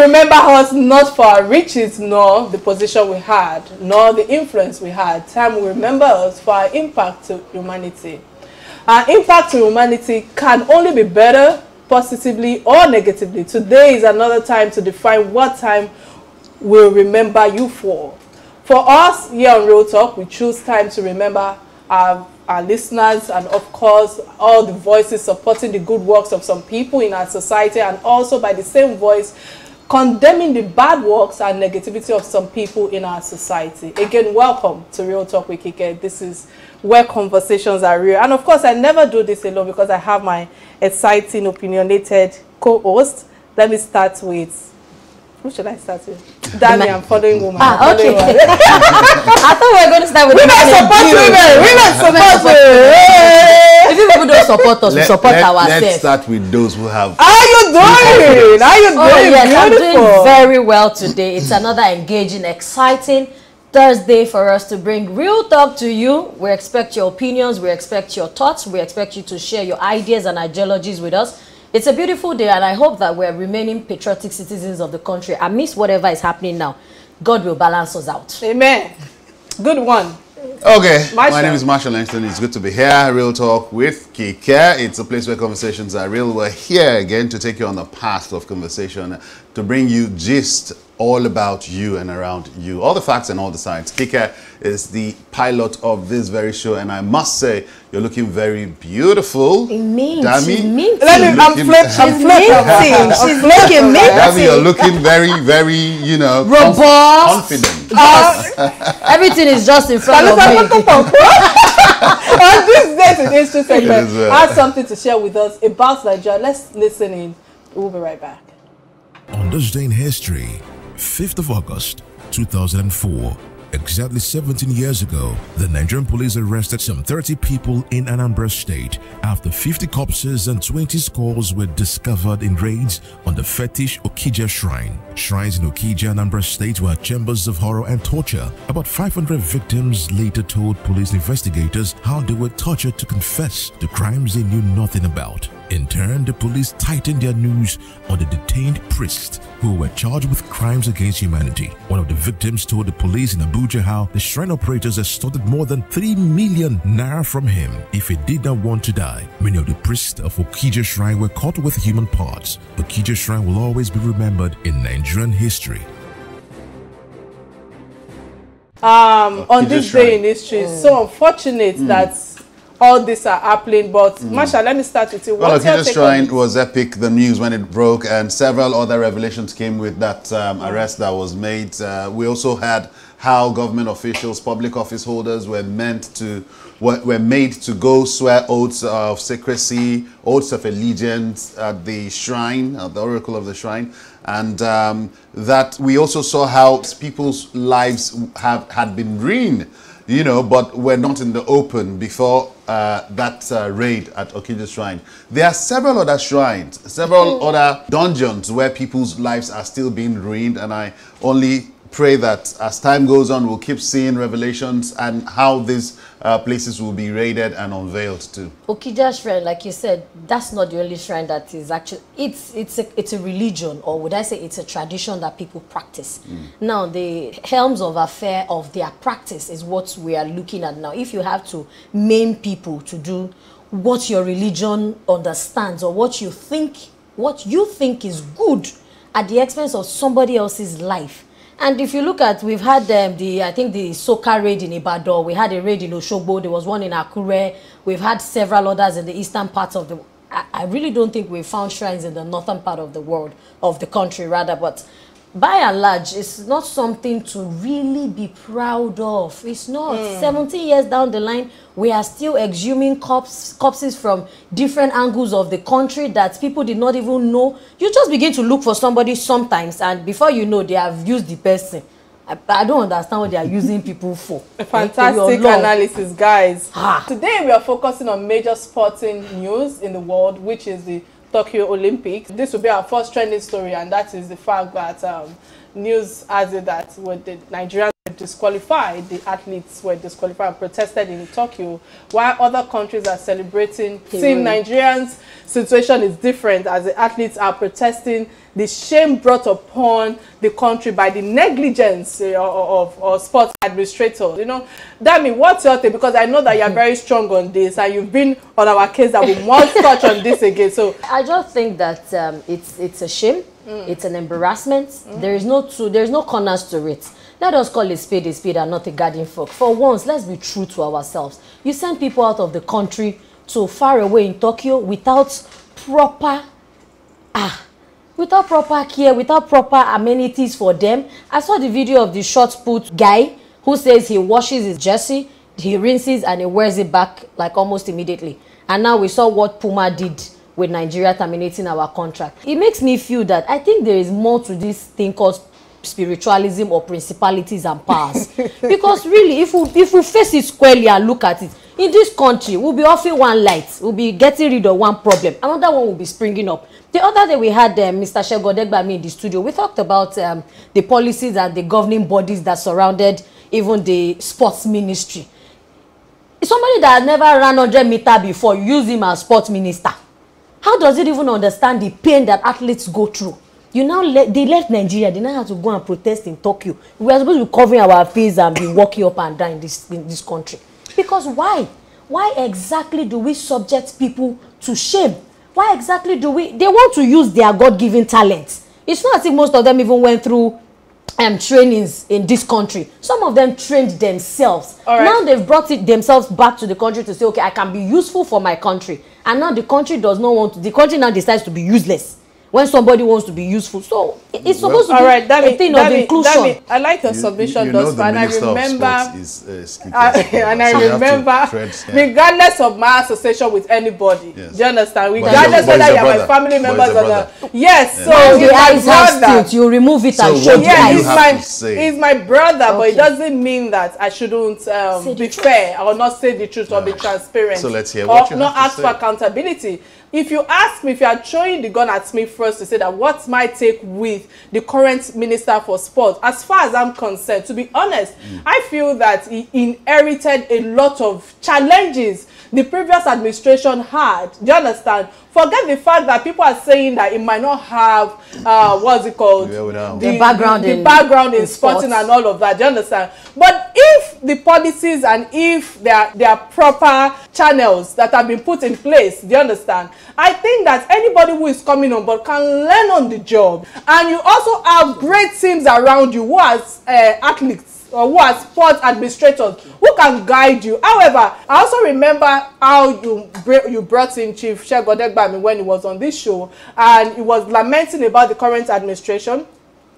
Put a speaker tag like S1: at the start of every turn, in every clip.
S1: remember us not for our riches, nor the position we had, nor the influence we had. Time will remember us for our impact to humanity. Our impact to humanity can only be better, positively or negatively. Today is another time to define what time we'll remember you for. For us, here on Real Talk, we choose time to remember our listeners and, of course, all the voices supporting the good works of some people in our society, and also by the same voice condemning the bad works and negativity of some people in our society. Again, welcome to Real Talk with Kike. This is where conversations are real. And of course, I never do this alone because I have my exciting, opinionated co-host. Let me start with, who should I start with? Danny, I'm following woman.
S2: Okay. I thought we were going to start with
S1: women support women. Women support women.
S2: If people don't support us, we support ourselves.
S3: Let's start with those who have.
S1: How you doing? How you doing?
S2: Oh yes,
S1: beautiful.
S2: I'm doing very well today. It's another engaging, exciting Thursday for us to bring Real Talk to you. We expect your opinions, we expect your thoughts, we expect you to share your ideas and ideologies with us. It's a beautiful day, and I hope that we're remaining patriotic citizens of the country. Amidst whatever is happening now, God will balance us out.
S1: Amen. Good one.
S3: Okay, my name is Marshall Langston. It's good to be here. Real Talk with Kike. It's a place where conversations are real. We're here again to take you on the path of conversation, to bring you gist all about you and around you. All the facts and all the science. Kike is the pilot of this very show, and I must say, you're looking very beautiful.
S2: It means
S1: Let me,
S2: I'm flipping. She's looking minty.
S3: Dami, you're looking very, very, you know,
S2: robust,
S3: confident.
S2: Everything is just in front of me.
S1: On this day in history segment, has something to share with us about Nigeria. Let's listen in. We'll be right back.
S4: On this day in history, 5th of August, 2004, exactly 17 years ago, the Nigerian police arrested some 30 people in Anambra State after 50 corpses and 20 skulls were discovered in raids on the fetish Okija Shrine. Shrines in Okija, Anambra State were chambers of horror and torture. About 500 victims later told police investigators how they were tortured to confess to crimes they knew nothing about. In turn, the police tightened their noose on the detained priests who were charged with crimes against humanity. One of the victims told the police in Abuja how the shrine operators extorted more than 3 million naira from him if he did not want to die. Many of the priests of Okija Shrine were caught with human parts. Okija Shrine will always be remembered in Nigerian history.
S1: On this day in history, it's so unfortunate that all this are happening, but Masha, let me start with you.
S3: Well, Okija Shrine was epic, the news when it broke, and several other revelations came with that arrest that was made. We also had how government officials, public office holders were made to go swear oaths of secrecy, oaths of allegiance at the shrine, at the oracle of the shrine, and that we also saw how people's lives had been ruined, you know, but were not in the open before that raid at Okija Shrine. There are several other shrines, several other dungeons where people's lives are still being ruined, and I only pray that as time goes on, we'll keep seeing revelations and how these places will be raided and unveiled too.
S2: Okija Shrine, like you said, that's not the only shrine that is actually, it's a religion, or would I say it's a tradition that people practice. Now, the helms of affair of their practice is what we are looking at now. If you have to maim people to do what your religion understands, or what you think is good at the expense of somebody else's life. And if you look at, we've had I think the Soka raid in Ibadan, we had a raid in Oshogbo, there was one in Akure, we've had several others in the eastern parts of the, I really don't think we've found shrines in the northern part of the world, of the country rather, but by and large, it's not something to really be proud of. It's not. 17 years down the line, we are still exhuming corpses from different angles of the country that people did not even know. You just begin to look for somebody sometimes, and before you know, they have used the person. I don't understand what they are using people for.
S1: A fantastic analysis, guys. Today, we are focusing on major sporting news in the world, which is the Tokyo Olympics. This will be our first trending story, and that is the fact that news has it that with the Nigerians disqualified. The athletes were disqualified and protested in Tokyo, while other countries are celebrating. Seeing Nigerians' situation is different, as the athletes are protesting the shame brought upon the country by the negligence of sports administrators. You know, Dami, what's your take? Because I know that you're very strong on this, and you've been on our case that we must touch on this again. So
S2: I just think that it's a shame. It's an embarrassment. There's no corners to it. Let us call a spade and not a garden fork. For once, let's be true to ourselves. You send people out of the country to far away in Tokyo without proper care, without proper amenities for them. I saw the video of the short put guy who says he washes his jersey, he rinses, and he wears it back like almost immediately. And now we saw what Puma did with Nigeria terminating our contract. It makes me feel that I think there is more to this thing called spiritualism or principalities and powers. Because really, if we face it squarely and look at it, in this country, we'll be offering one light, we'll be getting rid of one problem, another one will be springing up. The other day we had Mr. Shegodegbami in the studio. We talked about the policies and the governing bodies that surrounded even the sports ministry. Somebody that has never ran 100 meters before, use him as sports minister. How does it even understand the pain that athletes go through? They left Nigeria. They now have to go and protest in Tokyo. We are supposed to be covering our face and be walking up and down in this country. Because why? Why exactly do we subject people to shame? Why exactly do we? They want to use their God-given talents. It's not as if most of them even went through trainings in this country. Some of them trained themselves. Now they've brought it themselves back to the country to say, okay, I can be useful for my country. And now the country does not want to, the country now decides to be useless when somebody wants to be useful. So it's supposed to be a thing of inclusion.
S1: I like your submission, and I remember, regardless of my association with anybody, do you understand? Regardless whether you're my family members or not. Yes, so
S2: the eyes have still, you remove it and show the eyes.
S1: He's my brother, but it doesn't mean that I shouldn't be fair or not say the truth or be transparent.
S3: So let's hear what you have to say.
S1: Or not ask for accountability. If you ask me, if you are throwing the gun at me first to say that what's my take with the current minister for sport, as far as I'm concerned, to be honest, I feel that he inherited a lot of challenges the previous administration had. Do you understand? Forget the fact that people are saying that it might not have what's it called,
S2: the background
S1: in sporting and all of that. Do you understand? But if the policies and if there are proper channels that have been put in place, do you understand? I think that anybody who is coming on board can learn on the job, and you also have great teams around you who are athletes or who are sports administrators who can guide you. However, I also remember how you brought in Chief Shegodegbami when he was on this show, and he was lamenting about the current administration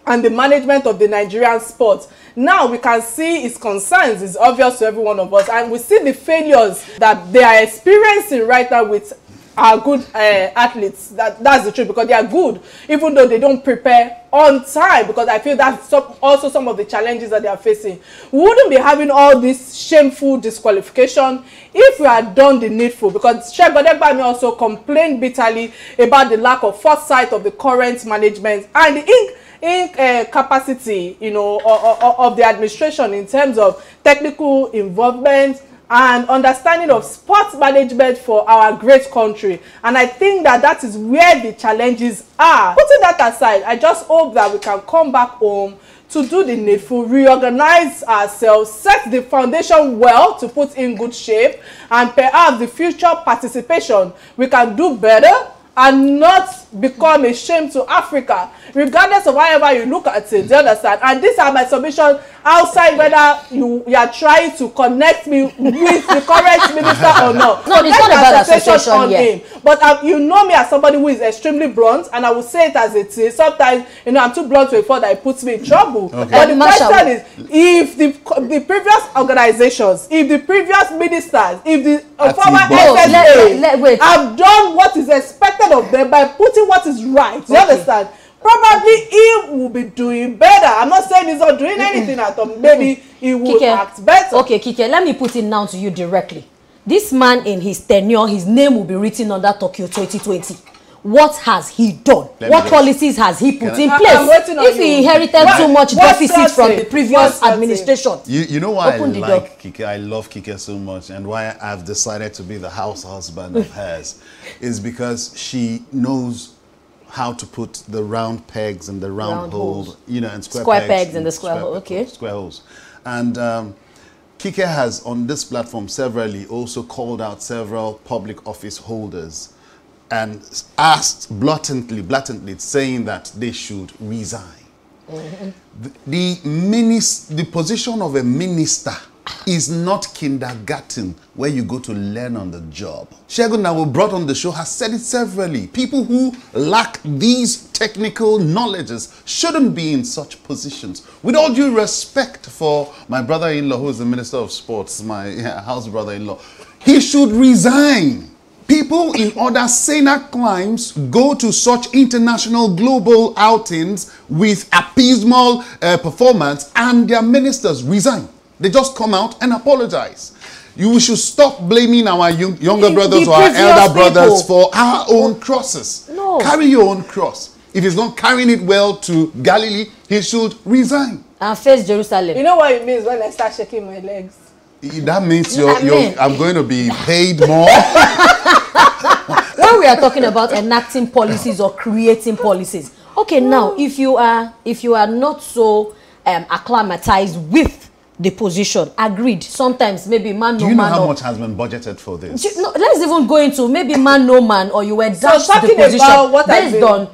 S1: and the management of the Nigerian sports. Now we can see his concerns. It's obvious to every one of us, and we see the failures that they are experiencing right now with our good athletes. That's the truth, because they are good even though they don't prepare on time, because I feel that's also some of the challenges that they are facing. We wouldn't be having all this shameful disqualification if we had done the needful, because Shegodegbami also complained bitterly about the lack of foresight of the current management and the incapacity, you know, of the administration in terms of technical involvement and understanding of sports management for our great country. And I think that is where the challenges are. Putting that aside, I just hope that we can come back home to do the needful, reorganize ourselves, set the foundation well to put in good shape, and perhaps the future participation we can do better and not become a shame to Africa, regardless of however you look at it. Do you understand? And these are my submissions outside whether you are trying to connect me with the current minister or not.
S2: No, it's not about association yet.
S1: But you know me as somebody who is extremely blunt, and I will say it as it is. Sometimes, you know, I'm too blunt to a fault that it puts me in trouble. Okay. But the question is, if the previous organizations, if the previous ministers, if the former SSA have done what is expected of them by putting what is right, you understand? Probably he will be doing better. I'm not saying he's not doing anything at all. Maybe he will act better.
S2: Okay, Kike, let me put it now to you directly. This man, in his tenure, his name will be written under Tokyo 2020. what has he done? What policies has he put in place? If he inherited too much deficit from the previous administration.
S3: You know why I love Kike so much, and why I've decided to be the house husband of hers, is because she knows how to put the round pegs and the round hole, you know, and square pegs and the square hole. Okay. Square holes. And Kike has on this platform severally also called out several public office holders and asked blatantly saying that they should resign. The position of a minister is not kindergarten where you go to learn on the job. Shegun, now brought on the show, has said it severally. People who lack these technical knowledges shouldn't be in such positions. With all due respect for my brother-in-law, who is the Minister of Sports, my house brother-in-law, he should resign. People in other saner climes go to such international global outings with abysmal performance, and their ministers resign. They just come out and apologize. You should stop blaming our younger brothers or our elder brothers for our own crosses. No. Carry your own cross. If he's not carrying it well to Galilee, he should resign.
S2: And face Jerusalem.
S1: You know what it means when I start shaking my legs?
S3: That means I'm going to be paid more.
S2: When we are talking about enacting policies or creating policies, okay, now if you are not so acclimatized with the position, agreed. Sometimes maybe man no man.
S3: Do you know how much has been budgeted for this?
S2: No, let's even go into maybe man no man, or you were dashed the position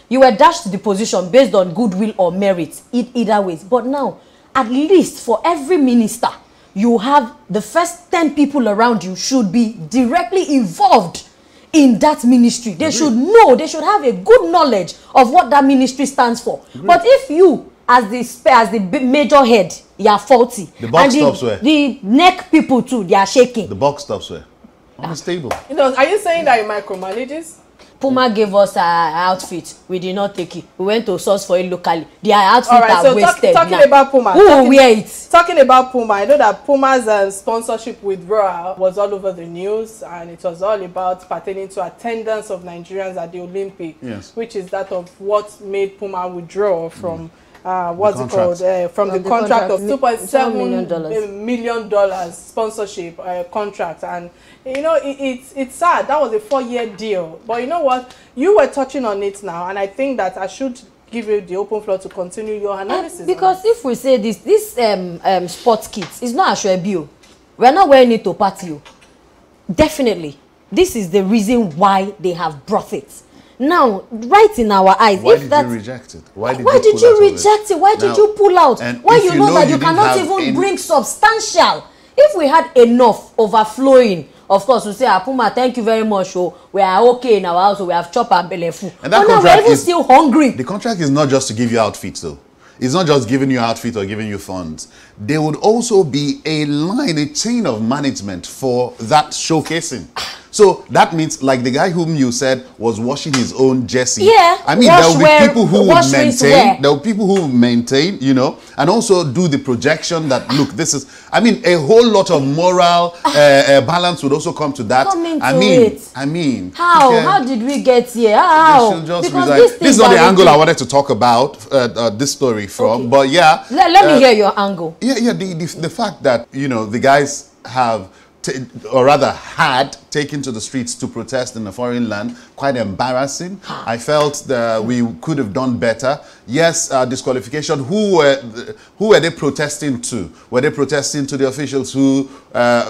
S2: you were dashed the position based on goodwill or merit. Either ways. But now, at least for every minister, you have the first 10 people around you should be directly involved in that ministry. They should know, they should have a good knowledge of what that ministry stands for. But if you, as the major head, you are faulty.
S3: The buck stops where?
S2: The neck people too, they are shaking.
S3: The buck stops where? On the stable.
S1: You know, are you saying that you micromanages?
S2: Puma gave us our outfit. We did not take it. We went to source for it locally. Their outfit are wasted.
S1: Talking about Puma.
S2: Who will wear it?
S1: Talking about Puma, I know that Puma's sponsorship with Roa was all over the news, and it was all about pertaining to attendance of Nigerians at the Olympic, which is that of what made Puma withdraw from what's it called? From the contract of $2.7 million sponsorship contract. And you know, it's sad. That was a 4-year deal. But you know what? You were touching on it now, and I think that I should give you the open floor to continue your analysis.
S2: Because if we say this sports kits is not a bill, we're not wearing it to party. Definitely, this is the reason why they have brought it. Now, right in our eyes,
S3: why did you reject it? Why did
S2: you reject it? Why did you pull out? Why you know that you cannot even bring substantial? If we had enough overflowing, of course, we say, Puma, thank you very much. Oh, we are okay in our house. So we have chop and belly food. But now we're even still hungry.
S3: The contract is not just to give you outfits, though. It's not just giving you outfit or giving you funds. There would also be a line, a chain of management for that showcasing. So that means, like the guy whom you said was washing his own jersey.
S2: Yeah.
S3: I mean, there will be people who would maintain. There will be people who will maintain, you know, and also do the projection that, look, this is. I mean, a whole lot of moral balance would also come to that. I mean,
S2: how did we get here? How?
S3: This is not the angle I wanted to talk about this story from, but yeah.
S2: Let me hear your angle.
S3: Yeah. The fact that, you know, the guys have, or rather had taken to the streets to protest in a foreign land, quite embarrassing. I felt that we could have done better. Yes, disqualification. Who were they protesting to? Were they protesting to the officials who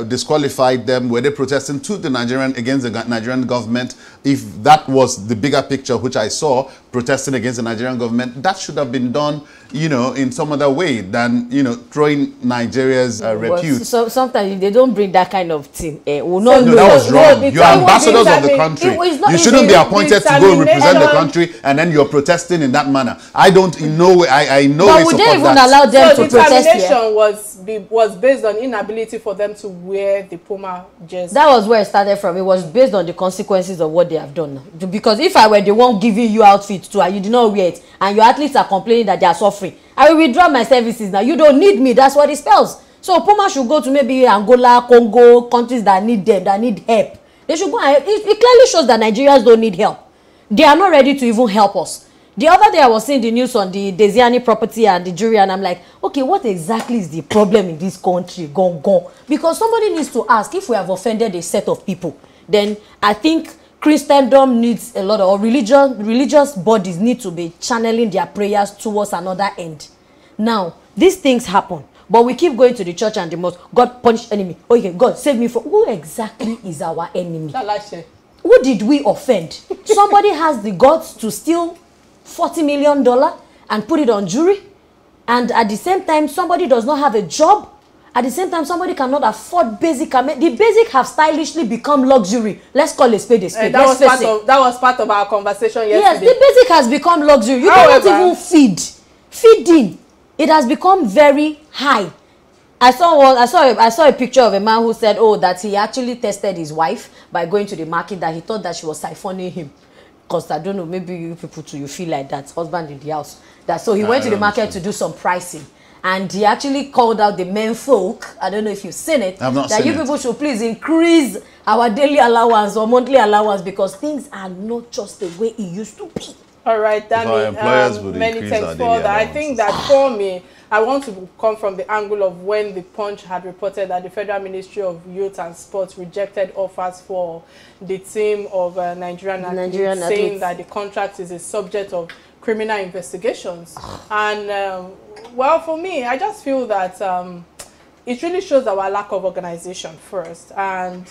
S3: disqualified them? Were they protesting to the against the Nigerian government? If that was the bigger picture which I saw, protesting against the Nigerian government, that should have been done, you know, in some other way than, you know, throwing Nigeria's repute. So
S2: sometimes they don't bring that kind of thing. We'll not
S3: no, that was wrong. You're ambassadors of the country. You shouldn't be appointed to go represent the country and then you're protesting in that manner. I don't in no way. I know.
S2: But would they even allow them to protest here?
S1: Determination was based on inability for them to wear the Puma jersey.
S2: That was where it started from. It was based on the consequences of what they have done now. Because if I were the one giving you outfit too, and you did not wear it, and your athletes are complaining that they are suffering, I will withdraw my services now. You don't need me. That's what it spells. So Puma should go to maybe Angola, Congo, countries that need them, that need help. They should go ahead. It clearly shows that Nigerians don't need help. They are not ready to even help us. The other day I was seeing the news on the Desiani property and the jury, and I'm like, okay, what exactly is the problem in this country? Gone. Because somebody needs to ask if we have offended a set of people. Then I think Christendom needs a lot of, or religious bodies need to be channeling their prayers towards another end. Now, these things happen, but we keep going to the church and the mosque. God punish enemy. Okay, God save me from. Who exactly is our enemy? Who did we offend? Somebody has the guts to steal $40 million and put it on jury, and at the same time somebody does not have a job. At the same time somebody cannot afford basic. The basic have stylishly become luxury. Let's call a spade a spade.
S1: That was part of our conversation yesterday.
S2: Yes, the basic has become luxury. You cannot even feeding. It has become very high. I saw a picture of a man who said, oh, that he actually tested his wife by going to the market, that he thought that she was siphoning him. Because I don't know, maybe you people too, you feel like that, husband in the house. So he went to the market to do some pricing. And he actually called out the men folk. I don't know if you've seen it.
S3: I've not seen it.
S2: That you people should please increase our daily allowance or monthly allowance, because things are not just the way it used to be.
S1: All right, Danny, many thanks for that. I think that for me, I want to come from the angle of when the Punch had reported that the Federal Ministry of Youth and Sports rejected offers for the team of Nigerian athletes, saying that the contract is a subject of criminal investigations. And, well, for me, I just feel that it really shows our lack of organization first, and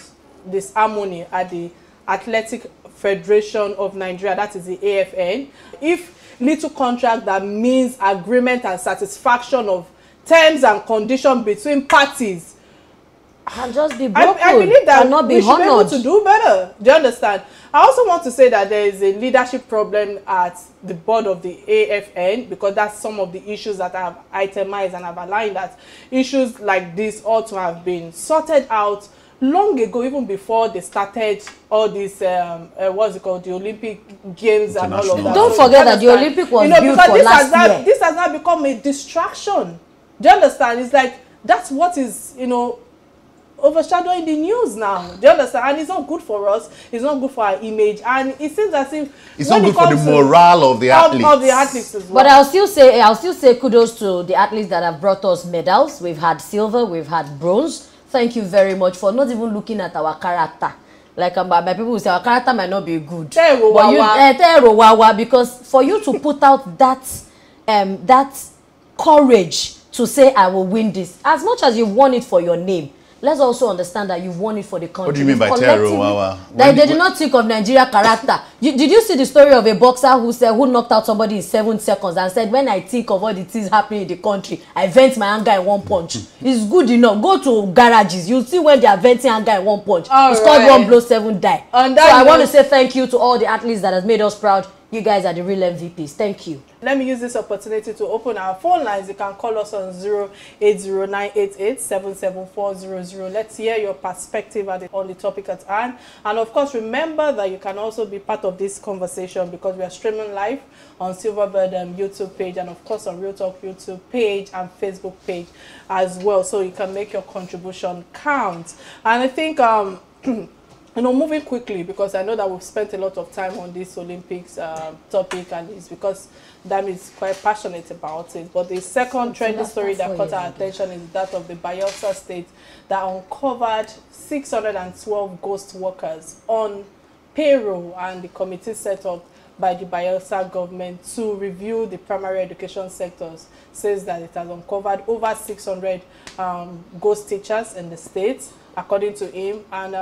S1: this harmony at the Athletic Federation of Nigeria, that is the AFN. If little contract that means agreement and satisfaction of terms and conditions between parties
S2: can just be broken.
S1: I believe that
S2: we
S1: should be able to do better. Do you understand? I also want to say that there is a leadership problem at the board of the AFN, because that's some of the issues that I have itemized and have aligned, that issues like this ought to have been sorted out long ago, even before they started all these what's it called, the Olympic Games and all of that.
S2: Don't forget that the Olympic was built for last year.
S1: This has now become a distraction. Do you understand? It's like that's what is, overshadowing the news now. Do you understand? And it's not good for us. It's not good for our image. And it seems as if
S3: it's not good for the morale of the athletes.
S1: Of the athletes as well.
S2: But I'll still say kudos to the athletes that have brought us medals. We've had silver, we've had bronze. Thank you very much for not even looking at our character. Like my people will say our character might not be good. Because for you to put out that courage to say I will win this, as much as you won it for your name, let's also understand that you've won it for the country.
S3: What do you mean by terror?
S2: They did not think of Nigeria character. Did you see the story of a boxer who knocked out somebody in 7 seconds and said, when I think of all the things happening in the country, I vent my anger in one punch. It's good enough. Go to garages. You'll see when they are venting anger in one punch. It's called 1 blow 7 die. So I want to say thank you to all the athletes that has made us proud. You guys are the real MVPs. Thank you.
S1: Let me use this opportunity to open our phone lines. You can call us on 080-988-77400. Let's hear your perspective on the topic at hand. And of course, remember that you can also be part of this conversation, because we are streaming live on Silverbird YouTube page, and of course on Real Talk YouTube page and Facebook page as well. So you can make your contribution count. And I think moving quickly, because I know that we've spent a lot of time on this Olympics topic, and it's because Dami is quite passionate about it. But the second trending story that caught our attention is that of the Bayelsa State that uncovered 612 ghost workers on payroll, and the committee set up by the Bayelsa government to review the primary education sectors says that it has uncovered over 600 ghost teachers in the state, according to him, and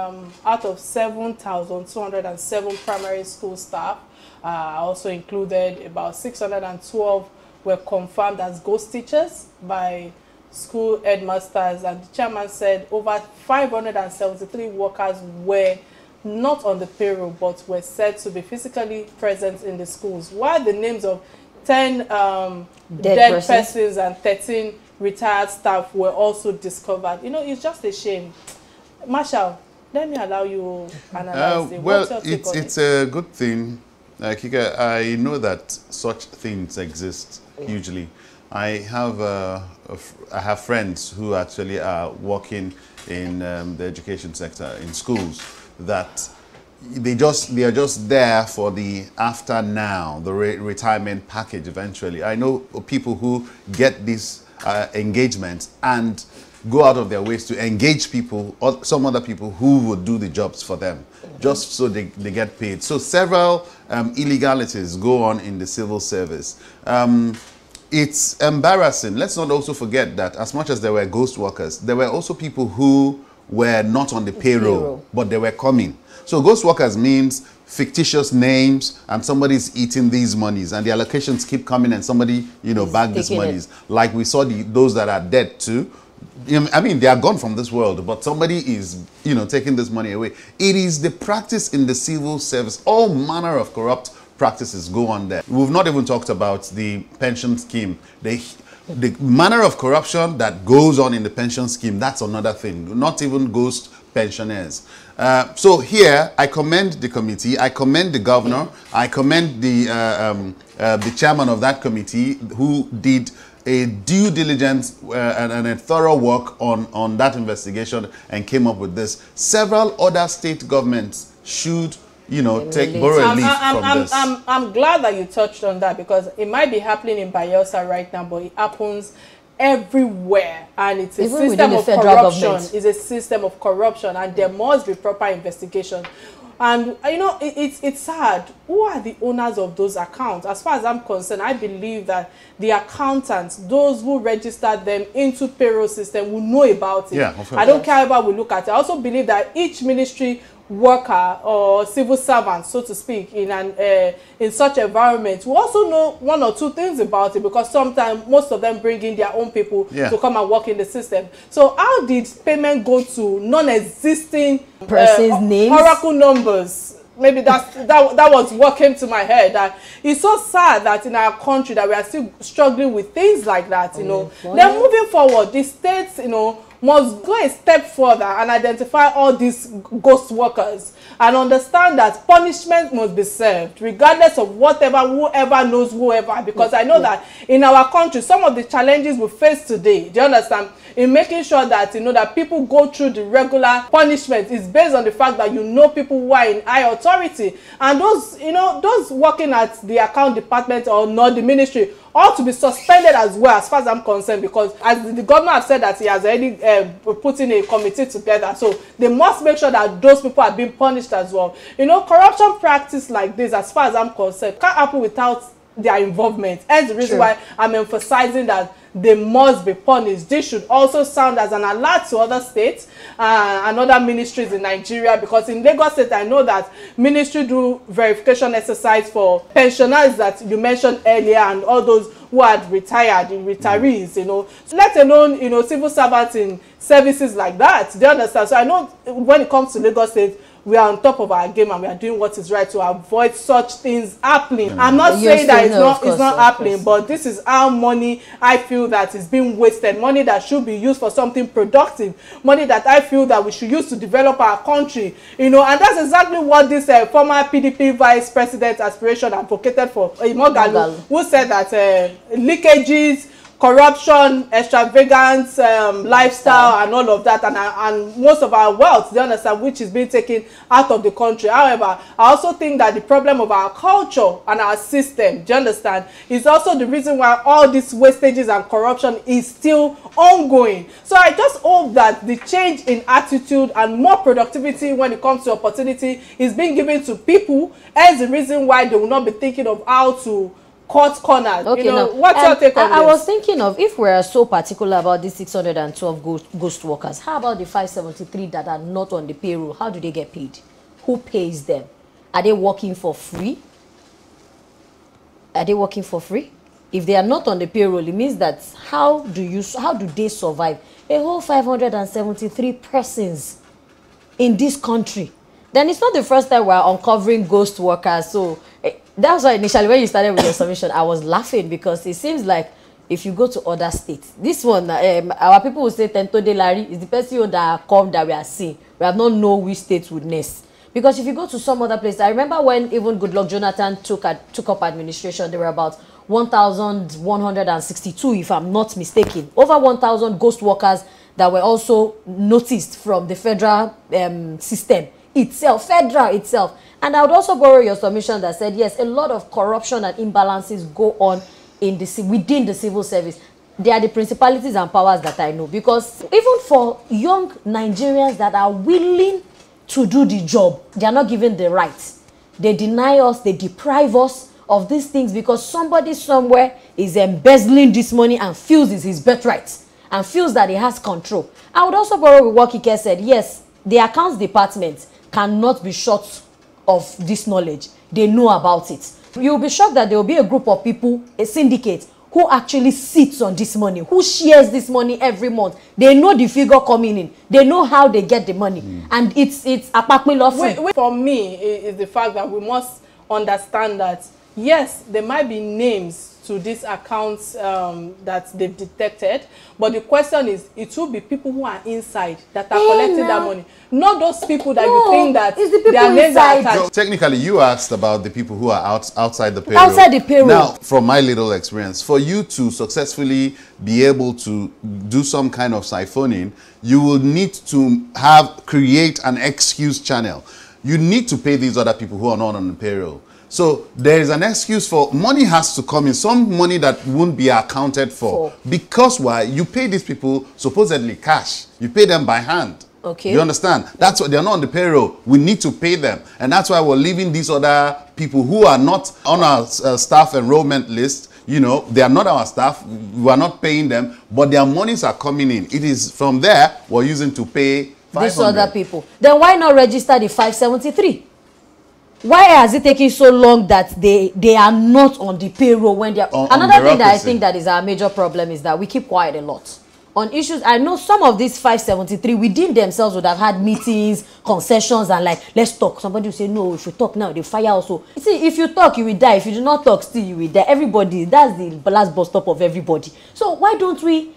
S1: out of 7,207 primary school staff, also included, about 612 were confirmed as ghost teachers by school headmasters, and the chairman said over 573 workers were not on the payroll but were said to be physically present in the schools, while the names of 10 dead persons and 13 retired staff were also discovered. It's just a shame. Marshall, let me allow you analyze it.
S3: Well, it's a good thing. Kika, I know that such things exist hugely. I have friends who actually are working in the education sector in schools. that they are just there for the after now, the retirement package eventually. I know people who get these engagements and go out of their ways to engage people or some other people who would do the jobs for them, just so they get paid. So several illegalities go on in the civil service. It's embarrassing. Let's not also forget that as much as there were ghost workers, there were also people who were not on the payroll, but they were coming. So ghost workers means fictitious names and somebody's eating these monies and the allocations keep coming and somebody, bag these monies. Like we saw those that are dead too. I mean, they are gone from this world, but somebody is, taking this money away. It is the practice in the civil service. All manner of corrupt practices go on there. We've not even talked about the pension scheme. The manner of corruption that goes on in the pension scheme, that's another thing. Not even ghost pensioners. So here, I commend the committee. I commend the governor. I commend the chairman of that committee who did a due diligence and a thorough work on that investigation and came up with this. Several other state governments should, borrow a leaf from this.
S1: I'm glad that you touched on that, because it might be happening in Bayelsa right now, but it happens everywhere, and it's a system of corruption. It's a system of corruption, and there must be proper investigation. And it's sad. Who are the owners of those accounts? As far as I'm concerned, I believe that the accountants, those who registered them into payroll system, will know about it.
S3: Yeah, of course.
S1: I don't care how we look at it. I also believe that each ministry worker or civil servant, so to speak, in such environment, we also know one or two things about it, because sometimes most of them bring in their own people to come and work in the system. So how did payment go to non-existing
S2: person's names,
S1: oracle numbers? Maybe that was what came to my head. That it's so sad that in our country that we are still struggling with things like that. Then moving forward, the states, must go a step further and identify all these ghost workers and understand that punishment must be served regardless of whoever knows whoever, because I know that in our country some of the challenges we face today, do you understand, in making sure that that people go through the regular punishment is based on the fact that people who are in high authority, and those those working at the account department or not the ministry ought to be suspended as well, as far as I'm concerned, because as the governor has said that he has already put in a committee together, so they must make sure that those people are being punished as well. Corruption practice like this, as far as I'm concerned, can't happen without their involvement. Hence the reason why I'm emphasizing that they must be punished. This should also sound as an alert to other states and other ministries in Nigeria, because in Lagos State I know that ministry do verification exercise for pensioners that you mentioned earlier and all those who had retired, the retirees, let alone civil servants in services like that. Do you understand? So I know when it comes to Lagos State, we are on top of our game and we are doing what is right to avoid such things happening. I'm not saying that it's not happening, but this is how money I feel that is being wasted. Money that should be used for something productive. Money that I feel that we should use to develop our country. And that's exactly what this former PDP vice president aspiration advocated for, Imogalu, who said that leakages, corruption, extravagance, lifestyle, and all of that, and most of our wealth, do you understand, which is being taken out of the country. However, I also think that the problem of our culture and our system, do you understand, is also the reason why all these wastages and corruption is still ongoing. So I just hope that the change in attitude and more productivity when it comes to opportunity is being given to people, as the reason why they will not be thinking of how to cut corners. Okay, what's your take on this?
S2: I was thinking of, if we're so particular about these 612 ghost workers, how about the 573 that are not on the payroll? How do they get paid? Who pays them? Are they working for free? Are they working for free? If they are not on the payroll, it means that how do they survive? A whole 573 persons in this country. Then it's not the first time we're uncovering ghost workers. So that's why initially when you started with your submission, I was laughing, because it seems like if you go to other states, this one, our people will say Tento de Larry is the person that come that we are seeing. We have not known which states would nest. Because if you go to some other place, I remember when even Goodluck Jonathan took up administration, there were about 1,162, if I'm not mistaken. Over 1,000 ghost workers that were also noticed from the federal system itself, federal itself. And I would also borrow your submission that said, yes, a lot of corruption and imbalances go on in within the civil service. They are the principalities and powers that I know. Because even for young Nigerians that are willing to do the job, they are not given the rights. They deny us, they deprive us of these things because somebody somewhere is embezzling this money and feels it's his birthright and feels that he has control. I would also borrow with what Kike said. Yes, the accounts department cannot be short of this knowledge. They know about it. You'll be shocked that there will be a group of people, a syndicate, who actually sits on this money, who shares this money every month. They know the figure coming in. They know how they get the money. And it's a packme.
S1: For me, is the fact that we must understand that, yes, there might be names to these accounts that they've detected, but the question is, it will be people who are inside that are collecting that money, not those people that you think that their names are attached.
S3: So technically, you asked about the people who are outside the payroll.
S2: Outside the payroll.
S3: Now, from my little experience, for you to successfully be able to do some kind of siphoning, you will need to create an excuse channel. You need to pay these other people who are not on the payroll. So there is an excuse for money has to come in, some money that won't be accounted for. Because why? You pay these people supposedly cash. You pay them by hand.
S2: Okay.
S3: You understand? That's what they're not on the payroll. We need to pay them. And that's why we're leaving these other people who are not on our staff enrollment list. You know, they are not our staff. We are not paying them, but their monies are coming in. It is from there we're using to pay 500.
S2: These other people. Then why not register the 573? Why has it taken so long that they are not on the payroll when they are... Another thing that I think that is our major problem is that we keep quiet a lot. On issues, I know some of these 573 within themselves would have had meetings, concessions, and like, let's talk. Somebody will say, no, if you talk now, they fire also. You see, if you talk, you will die. If you do not talk, still you will die. Everybody, that's the last bus stop of everybody. So why don't we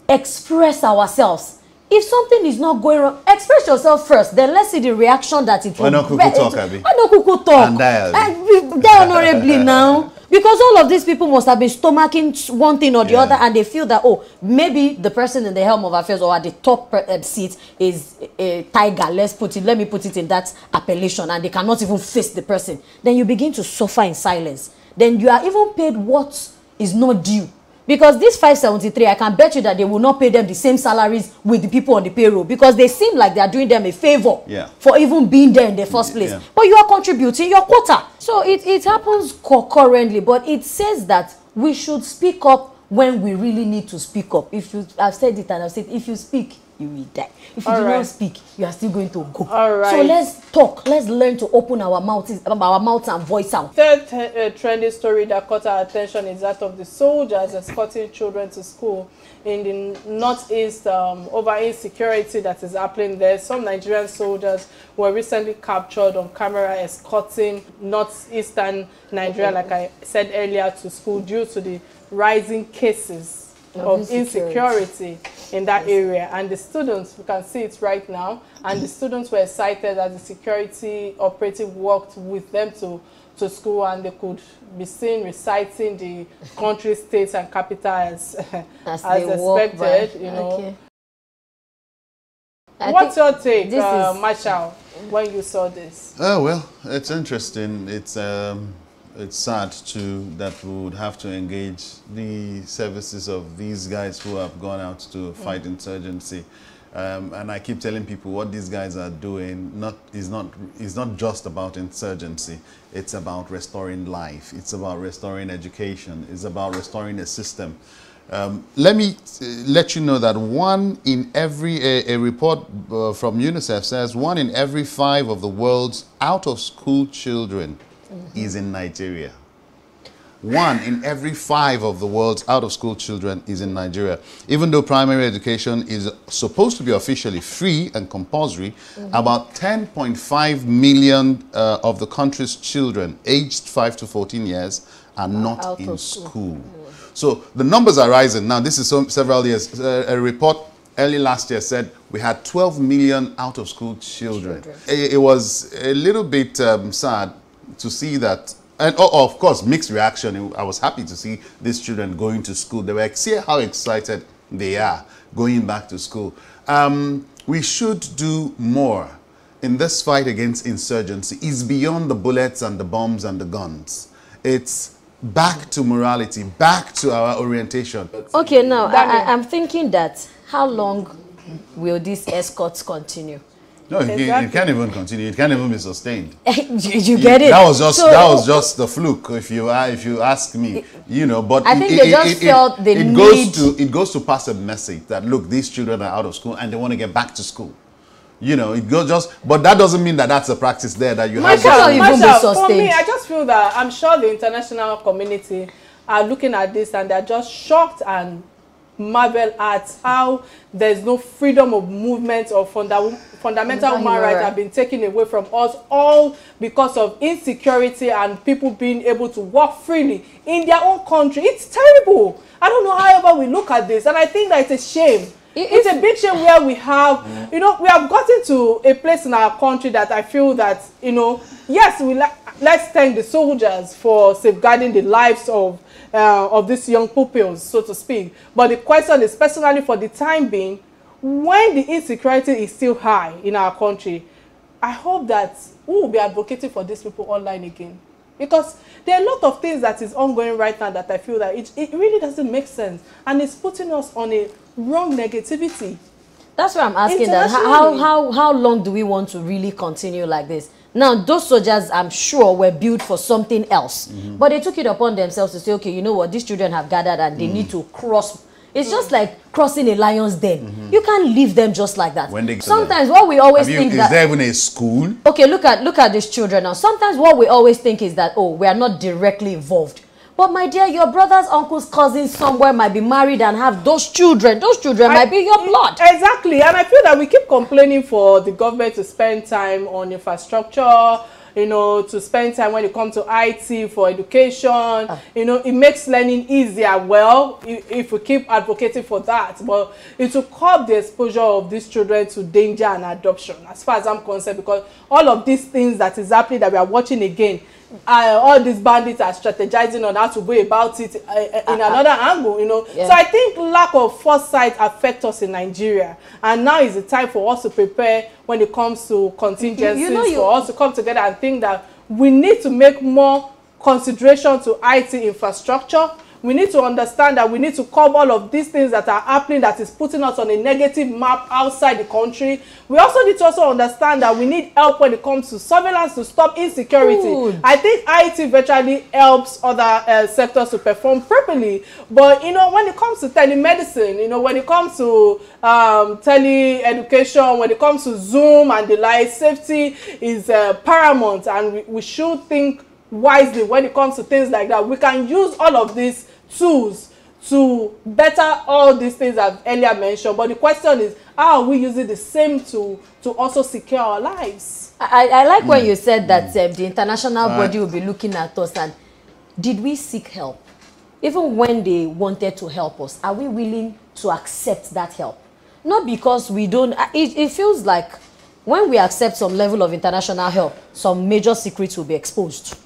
S2: express ourselves? If something is not going wrong, express yourself first. Then let's see the reaction that it will.
S3: Why not Kuku talk, Abi?
S2: Why not Kuku talk?
S3: And
S2: die honorably now. Because all of these people must have been stomaching one thing or the other, and they feel that, oh, maybe the person in the helm of affairs or at the top seat is a tiger. Let me put it in that appellation, and they cannot even face the person. Then you begin to suffer in silence. Then you are even paid what is not due. Because this 573, I can bet you that they will not pay them the same salaries with the people on the payroll, because they seem like they are doing them a favor for even being there in the first place. But you are contributing your quota. So it happens concurrently, but it says that we should speak up when we really need to speak up. I've said it and I've said, if you speak, you will die. If you do not speak, you are still going to go. So let's talk. Let's learn to open our mouths and voice out.
S1: Third trendy story that caught our attention is that of the soldiers escorting children to school in the northeast over insecurity that is happening there. Some Nigerian soldiers were recently captured on camera escorting northeastern Nigeria, like I said earlier, to school due to the rising cases of insecurity in that area. And the students, we can see it right now, and the students were excited as the security operative walked with them to school, and they could be seen reciting the country, states, and capital as expected, you know.
S2: Okay.
S1: What's your take, Marshall, when you saw this?
S3: Oh, well, it's interesting. It's sad too that we would have to engage the services of these guys who have gone out to fight insurgency. And I keep telling people what these guys are doing is not just about insurgency. It's about restoring life. It's about restoring education. It's about restoring a system. Let me let you know that a report from UNICEF says 1 in every 5 of the world's out-of-school children is in Nigeria. 1 in every 5 of the world's out-of-school children is in Nigeria. Even though primary education is supposed to be officially free and compulsory, about 10.5 million of the country's children aged 5 to 14 years are not in school. So the numbers are rising. Now, this is several years. A report early last year said we had 12 million out-of-school children. It was a little bit sad to see that, and of course, mixed reaction. I was happy to see these children going to school. They were see how excited they are going back to school. We should do more. in this fight against insurgency is beyond the bullets and the bombs and the guns. It's back to morality, back to our orientation.
S2: Okay, now I'm thinking that how long will these escorts continue?
S3: No, it can't even continue. It can't even be sustained.
S2: you get it?
S3: That was just the fluke, if you ask me. You know, but
S2: I think they just felt the need.
S3: It goes to pass a message that look, these children are out of school and they want to get back to school. You know, it goes but that doesn't mean that that's a practice there that you have.
S1: For me, I just feel that I'm sure the international community are looking at this and they're just shocked and marvel at how there's no freedom of movement or fundamental human rights have been taken away from us, all because of insecurity and people being able to walk freely in their own country. It's terrible. I don't know however we look at this, and I think that it's a shame. It's a big shame where we have, you know, we have gotten to a place in our country that I feel that, you know, yes, let's thank the soldiers for safeguarding the lives of these young pupils, so to speak. But the question is, personally, for the time being, when the insecurity is still high in our country, I hope that we will be advocating for these people online again. Because there are a lot of things that is ongoing right now that I feel that it really doesn't make sense. And it's putting us on a wrong negativity.
S2: That's why I'm asking that. How long do we want to really continue like this? Now, those soldiers, I'm sure, were built for something else. But they took it upon themselves to say, okay, you know what, these children have gathered and they need to cross. It's just like crossing a lion's den. You can't leave them just like that. Sometimes what we always think
S3: is there even a school?
S2: Okay, look at these children now. Sometimes what we always think is that, oh, we are not directly involved. But my dear, your brothers, uncles, cousins somewhere might be married and have those children. Those children might be your blood.
S1: Exactly. And I feel that we keep complaining for the government to spend time on infrastructure, you know, to spend time when it comes to IT, for education. You know, it makes learning easier. Well, if we keep advocating for that. But it will curb the exposure of these children to danger and adoption, as far as I'm concerned, because all of these things that is happening that we are watching again, all these bandits are strategizing on how to go about it in another angle, you know. So I think lack of foresight affects us in Nigeria, and now is the time for us to prepare when it comes to contingencies, for us to come together and think that we need to make more consideration to IT infrastructure. We need to understand that we need to curb all of these things that are happening that is putting us on a negative map outside the country. We also need to understand that we need help when it comes to surveillance to stop insecurity. I think IT virtually helps other sectors to perform properly. But, you know, when it comes to telemedicine, you know, when it comes to tele-education, when it comes to Zoom and the like, safety is paramount, and we should think wisely when it comes to things like that. We can use all of these tools to better all these things I've earlier mentioned, but the question is, how are we using the same to also secure our lives?
S2: I like when you said that the international body will be looking at us, and did we seek help? Even when they wanted to help us, are we willing to accept that help? Not because we don't, it feels like when we accept some level of international help, some major secrets will be exposed.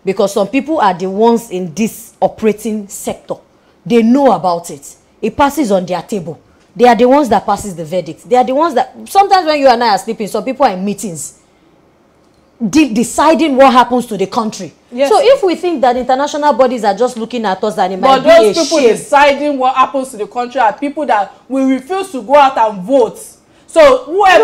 S2: Because some people are the ones in this operating sector. They know about it. It passes on their table. They are the ones that passes the verdict. They are the ones that, sometimes when you and I are sleeping, some people are in meetings deciding what happens to the country. So if we think that international bodies are just looking at us and it might be a shame.
S1: But those people deciding what happens to the country are people that will refuse to go out and vote. So whoever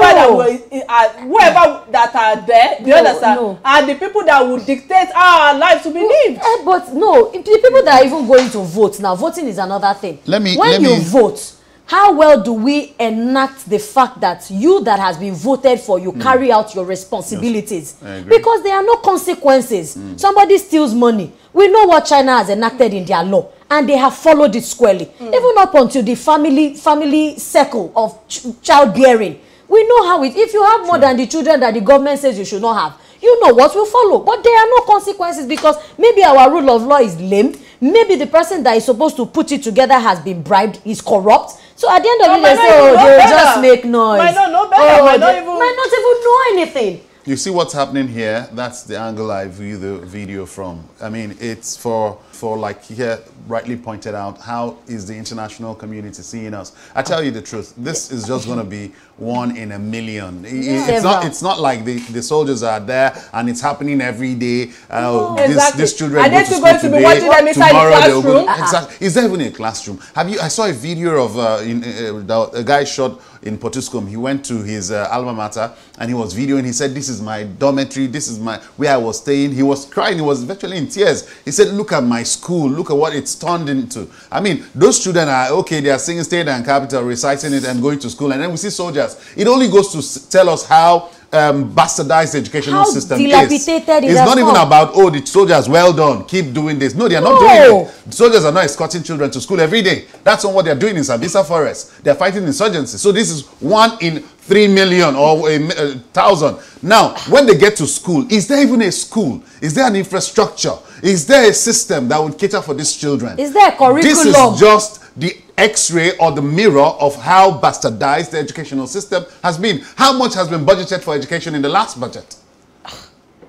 S1: that are there, the others are the people that will dictate how our lives to be lived.
S2: But no, the people that are even going to vote now, voting is another thing. When you vote, how well do we enact the fact that you that has been voted for, you carry out your responsibilities? Because there are no consequences. Somebody steals money. We know what China has enacted in their law, and they have followed it squarely. Even up until the family circle of childbearing. We know how it, if you have more than the children that the government says you should not have, you know what will follow. But there are no consequences because maybe our rule of law is lame. Maybe the person that is supposed to put it together has been bribed, is corrupt. So at the end of the day, they say, oh, they'll just make noise.
S1: Might not know better.
S2: Might not even know anything.
S3: You see what's happening here? That's the angle I view the video from. I mean, it's for like here rightly pointed out, how is the international community seeing us? I tell you the truth, this is just going to be 1 in a million. It's not like the soldiers are there and it's happening every day.
S1: Exactly.
S3: These children
S1: are
S3: go
S1: they
S3: to school
S1: going to be watching them inside the classroom?
S3: Exactly. Is there even a classroom? I saw a video of a guy shot in Potuskum. He went to his alma mater and he was videoing. He said, "This is my dormitory. This is where I was staying." He was crying. He was virtually in tears. He said, "Look at my school. Look at what it's turned into." I mean, those children are okay. They are singing State and Capital, reciting it, and going to school. And then we see soldiers. It only goes to tell us how bastardized the educational system is. It's not even about, oh, the soldiers, well done, keep doing this. No, they are not doing it. The soldiers are not escorting children to school every day. That's not what they're doing in Sambisa Forest. They're fighting insurgency. So this is 1 in 3 million or 1,000. Now, when they get to school, is there even a school? Is there an infrastructure? Is there a system that would cater for these children?
S2: Is there a curriculum?
S3: This is just the X-ray or the mirror of how bastardized the educational system has been. How much has been budgeted for education in the last budget?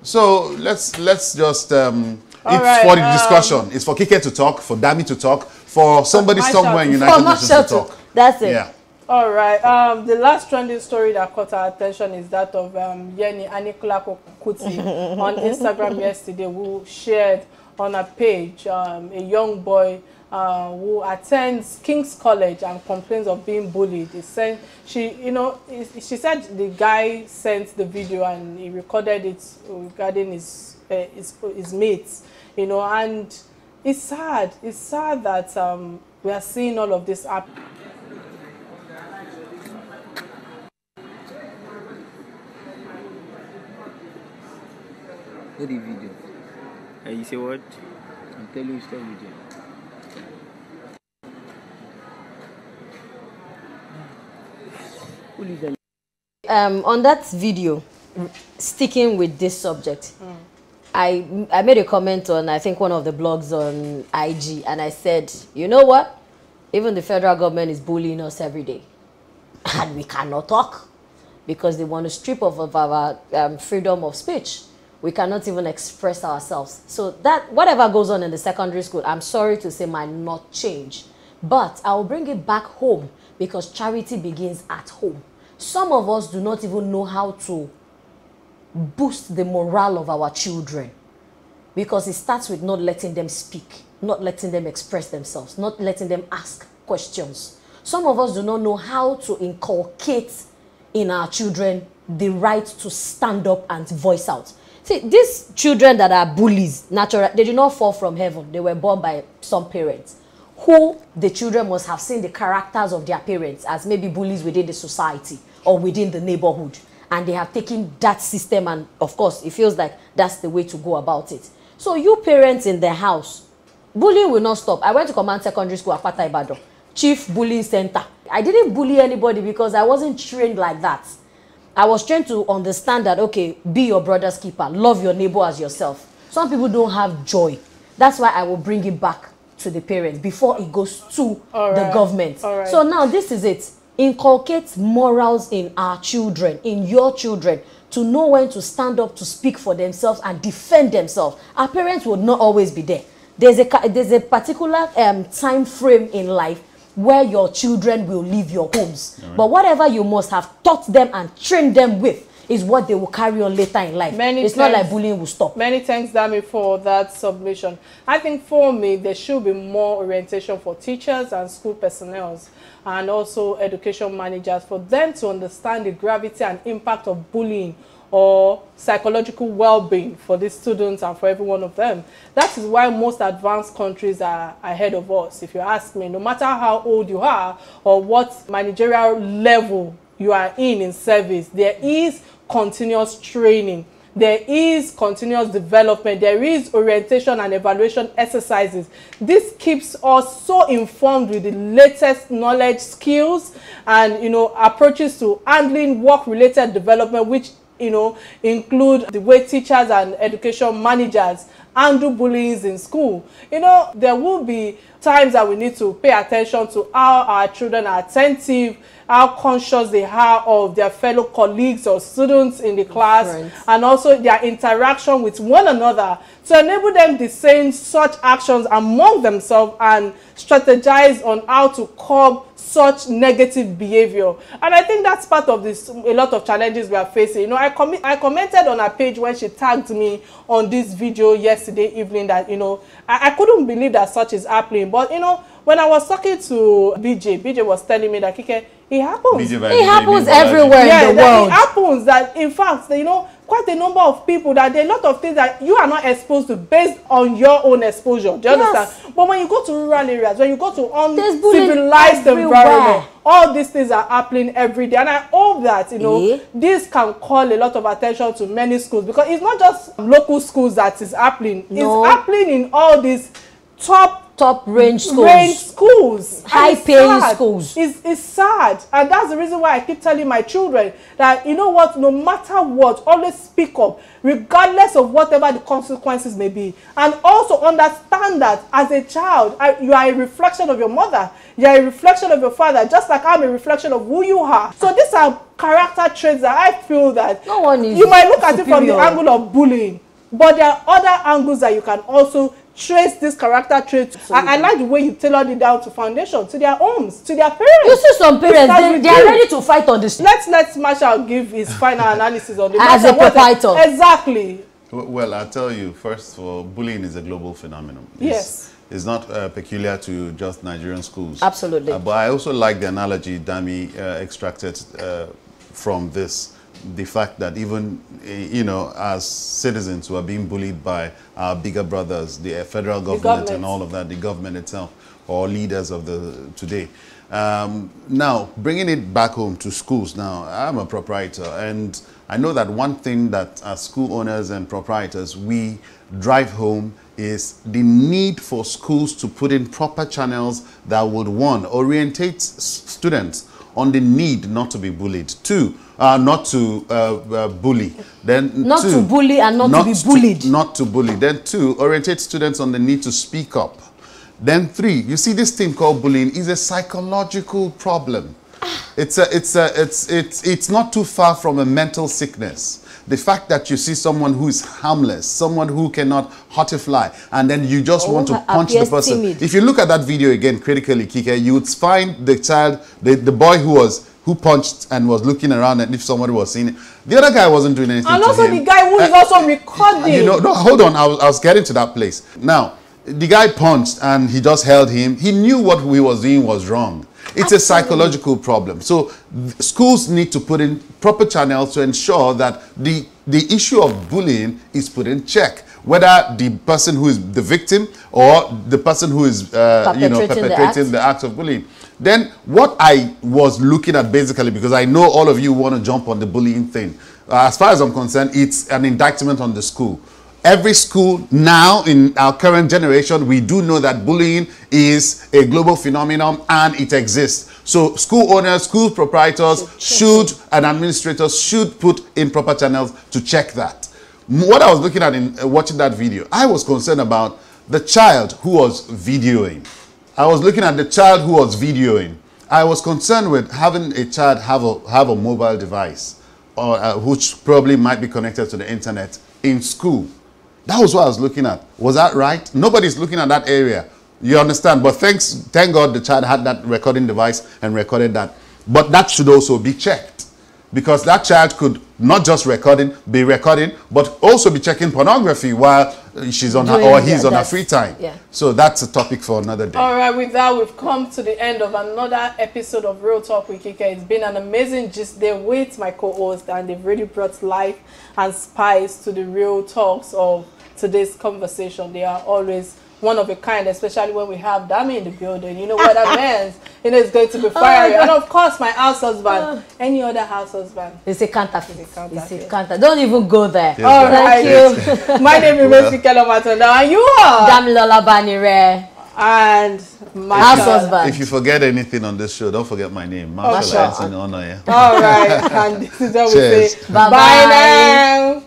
S3: So let's just for the discussion. It's for Kike to talk, for Dami to talk, for somebody somewhere in United Nations to talk.
S2: That's it.
S3: Yeah.
S1: All right. The last trending story that caught our attention is that of Yeni Anikula Kuti on Instagram yesterday, who shared on a page a young boy who attends King's College and complains of being bullied. She said the guy sent the video and he recorded it regarding his mates, and it's sad. It's sad that we are seeing all of this happen.
S5: What the video? You say what? I'm telling you, stop video.
S2: On that video, sticking with this subject, I made a comment on, I think, one of the blogs on IG, and I said, you know what? Even the federal government is bullying us every day. And we cannot talk because they want to strip off of our freedom of speech. We cannot even express ourselves. So that, whatever goes on in the secondary school, I'm sorry to say, might not change. But I will bring it back home because charity begins at home. Some of us do not even know how to boost the morale of our children because it starts with not letting them speak, not letting them express themselves, not letting them ask questions. Some of us do not know how to inculcate in our children the right to stand up and voice out. See, these children that are bullies, naturally, they did not fall from heaven. They were born by some parents who the children must have seen the characters of their parents as maybe bullies within the society or within the neighborhood. And they have taken that system and, of course, it feels like that's the way to go about it. So you parents in the house, bullying will not stop. I went to Command Secondary School at Pata Ibadan, Chief Bullying Center. I didn't bully anybody because I wasn't trained like that. I was trained to understand that, okay, be your brother's keeper. Love your neighbor as yourself. Some people don't have joy. That's why I will bring it back to the parents before it goes to the government. So now this is it. Inculcate morals in our children, in your children, to know when to stand up to speak for themselves and defend themselves. Our parents would not always be there. There's a particular time frame in life where your children will leave your homes. But whatever you must have taught them and trained them with is what they will carry on later in life. It's not like bullying will stop.
S1: Many thanks, Dami, for that submission. I think for me, there should be more orientation for teachers and school personnel and also education managers for them to understand the gravity and impact of bullying or psychological well-being for these students and for every one of them. That is why most advanced countries are ahead of us. If you ask me, no matter how old you are or what managerial level you are in service, there is continuous training. There is continuous development. There is orientation and evaluation exercises. This keeps us so informed with the latest knowledge, skills, and approaches to handling work-related development, which you know, include the way teachers and education managers handle bullying in school. You know, there will be times that we need to pay attention to how our children are attentive, how conscious they are of their fellow colleagues or students in the class, and also their interaction with one another to enable them to discern such actions among themselves and strategize on how to curb such negative behavior. And I think that's part of this, a lot of challenges we are facing. You know, I commented on her page when she tagged me on this video yesterday evening that, you know, I couldn't believe that such is happening. But, you know, when I was talking to BJ was telling me that, Kike, it happens.
S2: It happens everywhere in the world.
S1: It happens that, in fact, you know, quite a number of people, that there are a lot of things that you are not exposed to based on your own exposure. Do you understand? But when you go to rural areas, when you go to uncivilized environment, all these things are happening every day. And I hope that, you know, this can call a lot of attention to many schools, because it's not just local schools that is happening. No. It's happening in all these top range schools,
S2: high paying schools.
S1: It's sad, and that's the reason why I keep telling my children that, you know what, no matter what, always speak up regardless of whatever the consequences may be. And also understand that as a child, you are a reflection of your mother, you are a reflection of your father, just like I'm a reflection of who you are. So these are character traits that I feel that
S2: no one is
S1: you might look at it from the angle of bullying, but there are other angles that you can also trace this character trait. I like the way you tailored it down to foundation, to their homes, to their parents.
S2: You see some parents, they are ready to fight on this.
S1: Let's Marshall give his final analysis on the
S2: as a proprietor.
S1: Exactly.
S3: Well, I'll tell you, first of all, bullying is a global phenomenon. It's not peculiar to just Nigerian schools.
S2: Absolutely.
S3: But I also like the analogy Dami extracted from this. The fact that even, you know, as citizens who are being bullied by our bigger brothers, the federal government and all of that, the government itself, or leaders of the today. Now, bringing it back home to schools now, I'm a proprietor, and I know that one thing that as school owners and proprietors, we drive home is the need for schools to put in proper channels that would, one, orientate students on the need not to be bullied. Two, not to bully. Then
S2: not to bully and not to be bullied.
S3: Not to bully. Then two, orientate students on the need to speak up. Then three, you see this thing called bullying is a psychological problem. It's not too far from a mental sickness. The fact that you see someone who is harmless, someone who cannot hurt a fly, and then you just want to punch the person.
S2: Timid.
S3: If you look at that video again critically, Kike, you would find the child, the boy who punched and was looking around, and if somebody was seeing it, the other guy wasn't doing anything.
S1: And also the guy who is also recording.
S3: You know, no, hold on, I was getting to that place. Now, the guy punched and he just held him. He knew what he was doing was wrong. It's a psychological problem. So schools need to put in proper channels to ensure that the issue of bullying is put in check. Whether the person who is the victim or the person who is perpetrating the act of bullying. Then what I was looking at basically, because I know all of you want to jump on the bullying thing. As far as I'm concerned, it's an indictment on the school. Every school now in our current generation, we do know that bullying is a global phenomenon and it exists. So school owners, school proprietors and administrators should put in proper channels to check that. What I was looking at in watching that video, I was concerned about the child who was videoing. I was looking at the child who was videoing. I was concerned with having a child have a mobile device, or which probably might be connected to the internet in school. That was what I was looking at. Was that right? Nobody's looking at that area. You understand? But thank God the child had that recording device and recorded that. But that should also be checked. Because that child could not just be recording, but also be checking pornography while she's on her or he's on her free time. Yeah. So that's a topic for another day.
S1: All right, with that, we've come to the end of another episode of Real Talk with Kike. It's been an amazing gist day with my co-host, and they've really brought life and spice to the real talks of today's conversation. They are always one of a kind, especially when we have Dami in the building. You know what that means? You know, it's going to be fiery. And of course, my house husband, any other house husband.
S2: It's a counterfeit. It's a counterfeit. Don't even go there.
S3: Yes,
S1: all right. Thank you. My name is Messi Kelomatonda, and you are
S2: Damilola Banire.
S1: And
S2: House
S1: Marshall.
S2: husband.
S3: If you forget anything on this show, don't forget my name. Marshall
S2: Marshall.
S3: Anthony Honor, yeah.
S1: All right. And this is what we
S3: Cheers.
S1: say.
S2: Bye-bye.
S1: Bye now.